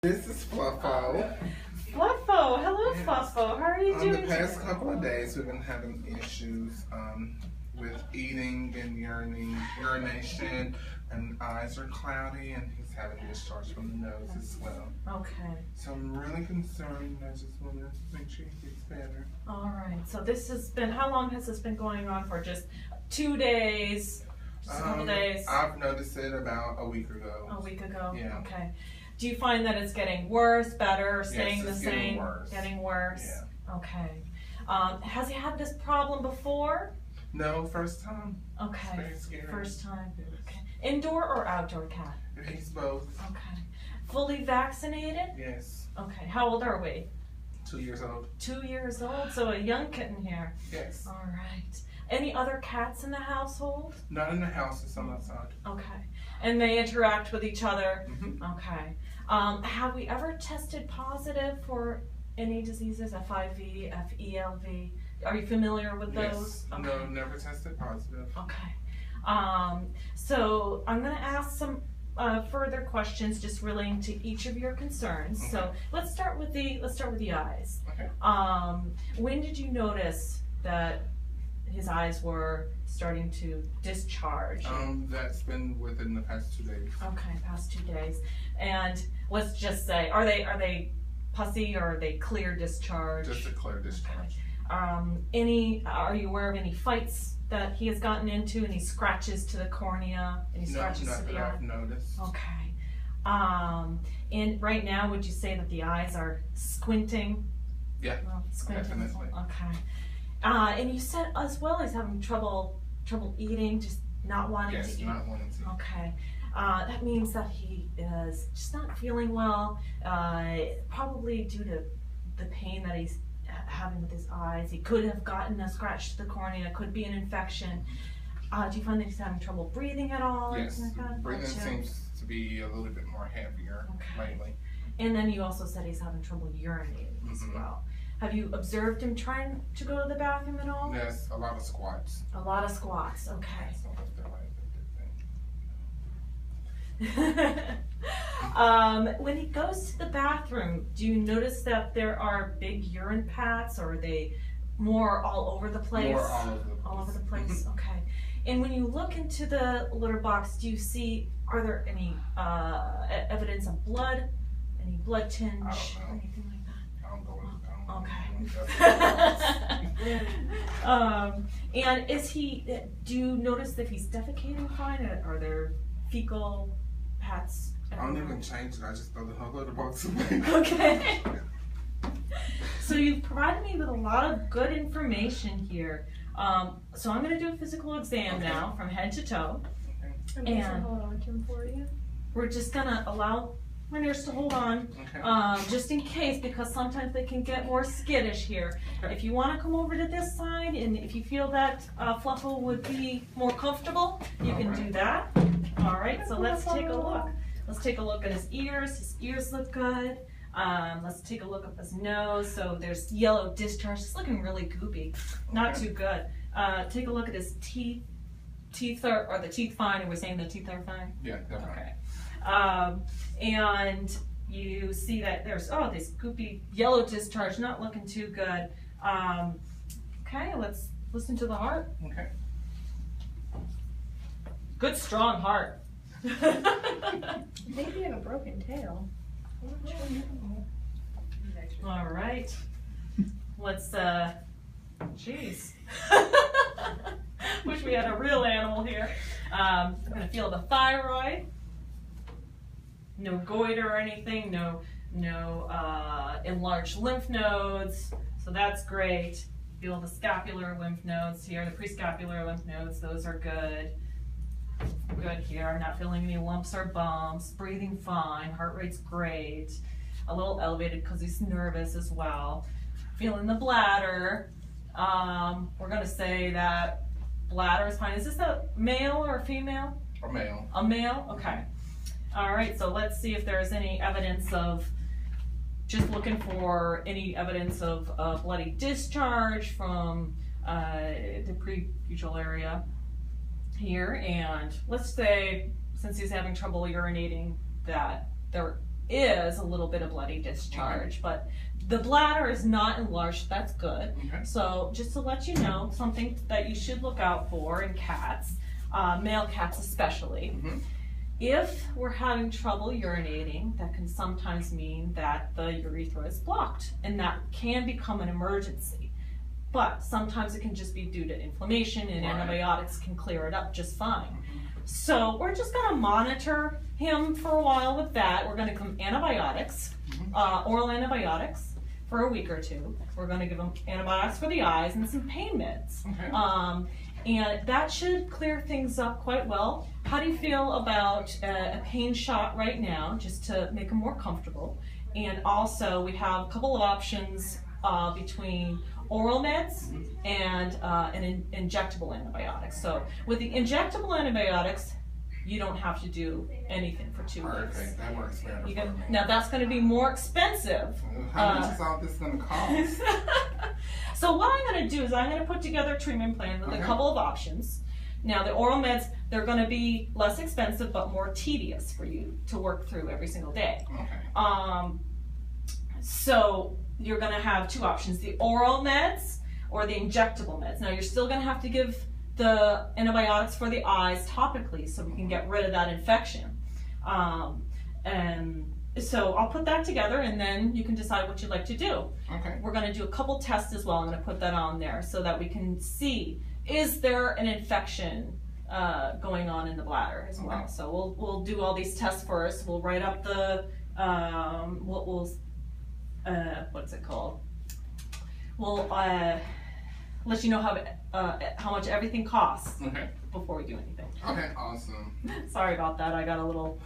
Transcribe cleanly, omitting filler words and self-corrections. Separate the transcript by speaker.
Speaker 1: This is Fluffo.
Speaker 2: Fluffo, hello Fluffo. How are you doing?
Speaker 1: The past couple of days, we've been having issues with eating and urination, and eyes are cloudy, and he's having discharge from the nose as well.
Speaker 2: Okay.
Speaker 1: So I'm really concerned. I just want to make sure he gets better.
Speaker 2: All right. So this has been, how long has this been going on for? Just 2 days? Just a couple days?
Speaker 1: I've noticed it about a week ago.
Speaker 2: A week ago?
Speaker 1: Yeah.
Speaker 2: Okay. Do you find that it's getting worse, better, staying the same?
Speaker 1: Getting worse.
Speaker 2: Getting worse?
Speaker 1: Yeah.
Speaker 2: Okay. Has he had this problem before?
Speaker 1: No, first time.
Speaker 2: Okay.
Speaker 1: It's very scary.
Speaker 2: First time.
Speaker 1: Yes.
Speaker 2: Okay. Indoor or outdoor cat?
Speaker 1: He's both.
Speaker 2: Okay. Fully vaccinated?
Speaker 1: Yes.
Speaker 2: Okay. How old are we?
Speaker 1: 2 years old.
Speaker 2: 2 years old, so a young kitten here.
Speaker 1: Yes.
Speaker 2: All right. Any other cats in the household?
Speaker 1: Not in the house, it's on outside.
Speaker 2: Okay. And they interact with each other?
Speaker 1: Mm-hmm.
Speaker 2: Okay. Have we ever tested positive for any diseases, FIV, FELV? Are you familiar with those?
Speaker 1: Yes.
Speaker 2: Okay.
Speaker 1: No, never tested positive.
Speaker 2: Okay. So I'm going to ask some further questions just relating to each of your concerns.
Speaker 1: Okay.
Speaker 2: So let's start with the eyes.
Speaker 1: Okay.
Speaker 2: When did you notice that his eyes were starting to discharge?
Speaker 1: That's been within the past 2 days.
Speaker 2: Okay, past 2 days. And let's just say, are they pussy or are they clear discharge?
Speaker 1: Just a clear discharge.
Speaker 2: Are you aware of any fights that he has gotten into? Any scratches to the cornea? Any scratches to the eye?
Speaker 1: I've noticed.
Speaker 2: Okay. And right now, would you say that the eyes are squinting?
Speaker 1: Yeah,
Speaker 2: Squinting.
Speaker 1: definitely.
Speaker 2: Okay. And you said as well he's having trouble eating, just not wanting to eat.
Speaker 1: Yes, not wanting to.
Speaker 2: Okay. That means that he is just not feeling well, probably due to the pain that he's having with his eyes. He could have gotten a scratch to the cornea, could be an infection. Do you find that he's having trouble breathing at all?
Speaker 1: Yes,
Speaker 2: Like that?
Speaker 1: breathing seems to be a little bit more heavier lately.
Speaker 2: And then you also said he's having trouble urinating as well. Have you observed him trying to go to the bathroom at all?
Speaker 1: Yes, a lot of squats.
Speaker 2: A lot of squats, okay.
Speaker 1: So I feel like
Speaker 2: When he goes to the bathroom, do you notice that there are big urine paths, or are they more all over the place?
Speaker 1: More all over the place.
Speaker 2: All over the place, okay. And when you look into the litter box, do you see, are there any evidence of blood? Any blood tinge?
Speaker 1: I don't know.
Speaker 2: Anything like that?
Speaker 1: I don't go in.
Speaker 2: Okay. And do you notice that he's defecating fine? Are there fecal paths?
Speaker 1: I don't even change it. I just throw the whole litter box away.
Speaker 2: Okay. So you've provided me with a lot of good information here. So I'm going to do a physical exam now from head to toe.
Speaker 3: I'm going to hold on to him for you.
Speaker 2: We're just going to allow my nurse to hold on, just in case, because sometimes they can get more skittish here.
Speaker 1: Okay.
Speaker 2: If you want to come over to this side, and if you feel that Fluffo would be more comfortable, you can do that. All right, so let's take a look. Let's take a look at his ears. His ears look good. Let's take a look at his nose. So there's yellow discharge. It's looking really goopy. Not too good. Take a look at his teeth. Are the teeth fine? Are we saying the teeth are fine?
Speaker 1: Yeah, definitely.
Speaker 2: Okay. And you see that there's, this goopy yellow discharge, not looking too good. Okay, let's listen to the heart.
Speaker 1: Okay.
Speaker 2: Good, strong heart.
Speaker 3: Maybe you have a broken tail.
Speaker 2: All right. Let's, jeez. Wish we had a real animal here. I'm gonna feel the thyroid. No goiter or anything, no enlarged lymph nodes, so that's great. Feel the scapular lymph nodes here, the prescapular lymph nodes, those are good. Good here, I'm not feeling any lumps or bumps, breathing fine, heart rate's great. A little elevated because he's nervous as well. Feeling the bladder, we're gonna say that bladder is fine. Is this a male or a female?
Speaker 1: A male.
Speaker 2: A male, okay. All right, so let's see if there's any evidence of, just looking for any evidence of bloody discharge from the prefrontal area here. And let's say, since he's having trouble urinating, that there is a little bit of bloody discharge, but the bladder is not enlarged. That's good.
Speaker 1: Okay.
Speaker 2: So just to let you know, something that you should look out for in cats, male cats especially.
Speaker 1: Mhm.
Speaker 2: If we're having trouble urinating, that can sometimes mean that the urethra is blocked, and that can become an emergency. But sometimes it can just be due to inflammation, and
Speaker 1: Right.
Speaker 2: antibiotics can clear it up just fine. So we're just going to monitor him for a while with that. We're going to give him antibiotics, oral antibiotics for a week or two. We're going to give him antibiotics for the eyes and some pain meds.
Speaker 1: Okay.
Speaker 2: And that should clear things up quite well. How do you feel about a pain shot right now, just to make him more comfortable? And also, we have a couple of options between oral meds and an injectable antibiotics. So with the injectable antibiotics, you don't have to do anything for 2 weeks.
Speaker 1: Perfect. That works better for me.
Speaker 2: Now that's going to be more expensive.
Speaker 1: How much is all this going to cost?
Speaker 2: So what I'm going to do is I'm going to put together a treatment plan with a couple of options. Now the oral meds, they're going to be less expensive but more tedious for you to work through every single day.
Speaker 1: Okay.
Speaker 2: So you're going to have two options, the oral meds or the injectable meds. Now you're still going to have to give the antibiotics for the eyes topically so we can get rid of that infection. And so I'll put that together and then you can decide what you'd like to do.
Speaker 1: Okay.
Speaker 2: We're going to do a couple tests as well. I'm going to put that on there so that we can see, is there an infection going on in the bladder as well.
Speaker 1: Okay.
Speaker 2: So we'll do all these tests first. We'll write up the, what's it called? We'll let you know how much everything costs
Speaker 1: Okay.
Speaker 2: before we do anything.
Speaker 1: Okay. Awesome.
Speaker 2: Sorry about that. I got a little.